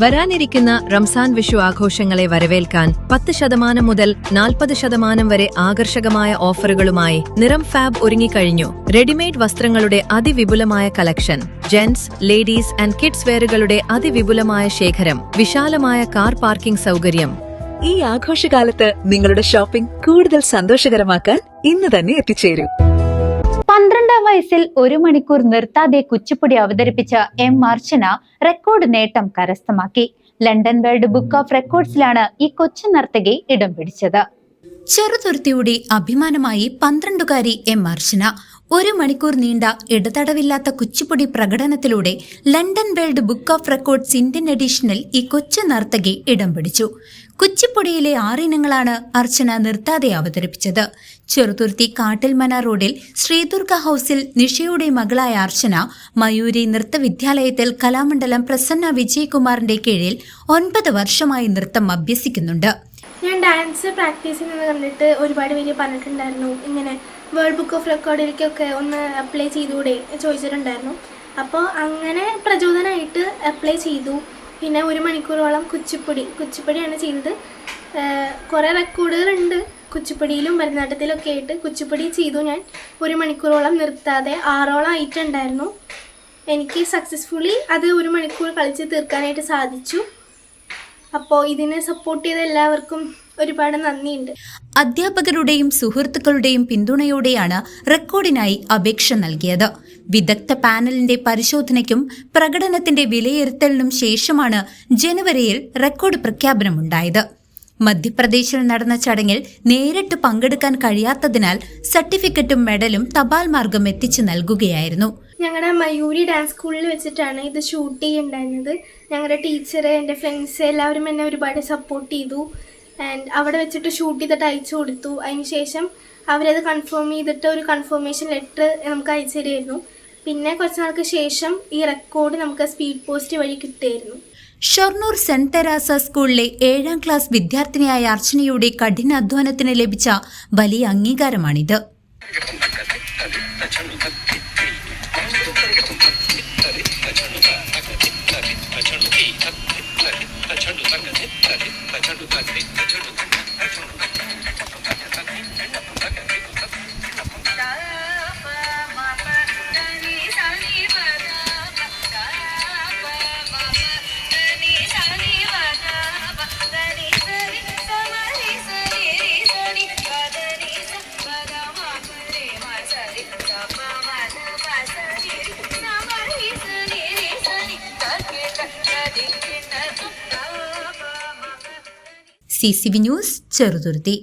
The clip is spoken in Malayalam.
വരാനിരിക്കുന്ന റംസാൻ വിഷു ആഘോഷങ്ങളെ വരവേൽക്കാൻ 10% മുതൽ 40% വരെ ആകർഷകമായ ഓഫറുകളുമായി നിറം ഫാബ് ഒരുങ്ങിക്കഴിഞ്ഞു. റെഡിമെയ്ഡ് വസ്ത്രങ്ങളുടെ അതിവിപുലമായ collection, gents, ladies and kids വെയറുകളുടെ അതിവിപുലമായ ശേഖരം, വിശാലമായ കാർ പാർക്കിംഗ് സൗകര്യം. ഈ ആഘോഷകാലത്ത് നിങ്ങളുടെ ഷോപ്പിംഗ് കൂടുതൽ സന്തോഷകരമാക്കാൻ ഇന്ന് തന്നെ എത്തിച്ചേരൂ. 12ാം വയസ്സിൽ 1 മണിക്കൂർ നിർത്താതെ കുച്ചിപ്പുടി അവതരിപ്പിച്ച എം അർച്ചന റെക്കോർഡ് നേട്ടം കരസ്ഥമാക്കി. ലണ്ടൻ വേൾഡ് ബുക്ക് ഓഫ് റെക്കോർഡ്സിലാണ് ഈ കൊച്ചു നർത്തകി ഇടം പിടിച്ചത്. ചെറുതുരുത്തിയുടെ അഭിമാനമായി 12കാരി എം അർച്ചന 1 മണിക്കൂർ നീണ്ട ഇടതടവില്ലാത്ത കുച്ചിപ്പുടി പ്രകടനത്തിലൂടെ London world book of records Indian എഡിഷനിൽ ഈ കൊച്ചു നർത്തകി ഇടം പിടിച്ചു. കുച്ചിപ്പുടിയിലെ 6 ഇനങ്ങളാണ് അർച്ചന നിർത്താതെ അവതരിപ്പിച്ചത്. ചെറുതുരുത്തി കാട്ടിൽമന റോഡിൽ ശ്രീദുർഗ ഹൌസിൽ നിഷയുടെ മകളായ അർച്ചന മയൂരി നൃത്തവിദ്യാലയത്തിൽ കലാമണ്ഡലം പ്രസന്ന വിജയകുമാറിന്റെ കീഴിൽ 9 വർഷമായി നൃത്തം അഭ്യസിക്കുന്നുണ്ട്. ഞാൻ ഡാൻസ് പ്രാക്ടീസ് ചെയ്യുന്നത് കണ്ടിട്ട് ഒരുപാട് പേര് പറഞ്ഞിട്ടുണ്ടായിരുന്നു, ഇങ്ങനെ വേൾഡ് ബുക്ക് ഓഫ് റെക്കോർഡിലേക്കൊക്കെ ഒന്ന് അപ്ലൈ ചെയ്തുകൂടെ ചോദിച്ചിട്ടുണ്ടായിരുന്നു. അപ്പോൾ അങ്ങനെ പ്രചോദനമായിട്ട് അപ്ലൈ ചെയ്തു. പിന്നെ 1 മണിക്കൂറോളം കുച്ചിപ്പുടിയാണ് ചെയ്തത്. കുറേ റെക്കോർഡുകളുണ്ട് കുച്ചിപ്പുടിയിലും ഭരതനാട്യത്തിലൊക്കെ ആയിട്ട്. കുച്ചിപ്പുടി ചെയ്തു ഞാൻ 1 മണിക്കൂറോളം നിർത്താതെ 6ഓളം ആയിട്ടുണ്ടായിരുന്നു. എനിക്ക് സക്സസ്ഫുള്ളി അത് 1 മണിക്കൂർ കളിച്ച് തീർക്കാനായിട്ട് സാധിച്ചു. അപ്പോൾ ഇതിനെ സപ്പോർട്ട് ചെയ്ത എല്ലാവർക്കും ഒരുപാട് നന്ദിയുണ്ട്. അധ്യാപകരുടെയും സുഹൃത്തുക്കളുടെയും പിന്തുണയോടെയാണ് റെക്കോർഡിനായി അപേക്ഷ നൽകിയത്. വിദഗ്ധ പാനലിന്റെ പരിശോധനയ്ക്കും പ്രകടനത്തിന്റെ വിലയിരുത്തലിനും ശേഷമാണ് ജനുവരിയിൽ റെക്കോർഡ് പ്രഖ്യാപനമുണ്ടായത്. മധ്യപ്രദേശിൽ നടന്ന ചടങ്ങിൽ നേരിട്ട് പങ്കെടുക്കാൻ കഴിയാത്തതിനാൽ സർട്ടിഫിക്കറ്റും മെഡലും തപാൽ മാർഗം എത്തിച്ചു നൽകുകയായിരുന്നു. ഞങ്ങളുടെ മയൂരി ഡാൻസ് സ്കൂളിൽ വെച്ചിട്ടാണ് ഇത് ഷൂട്ട് ചെയ്യുന്നുണ്ടായിരുന്നത്. ഞങ്ങളുടെ ടീച്ചർ, എൻ്റെ ഫ്രണ്ട്സ് എല്ലാവരും എന്നെ ഒരുപാട് സപ്പോർട്ട് ചെയ്തു. ആൻഡ് അവിടെ വെച്ചിട്ട് ഷൂട്ട് ചെയ്തിട്ട് അയച്ചു കൊടുത്തു. അതിനുശേഷം അവരത് കൺഫേം ചെയ്തിട്ട് ഒരു കൺഫർമേഷൻ ലെറ്റർ നമുക്ക് അയച്ചു തരുമായിരുന്നു. പിന്നെ കുറച്ച് നാൾക്ക് ശേഷം ഈ റെക്കോർഡ് നമുക്ക് സ്പീഡ് പോസ്റ്റ് വഴി കിട്ടുമായിരുന്നു. ഷൊർണൂർ സെന്റ് തെരേസ സ്കൂളിലെ 7ാം ക്ലാസ് വിദ്യാർത്ഥിനിയായ അർച്ചനയുടെ കഠിനാധ്വാനത്തിന് ലഭിച്ച വലിയ അംഗീകാരമാണിത്. CCV news, Cheruthuruthy.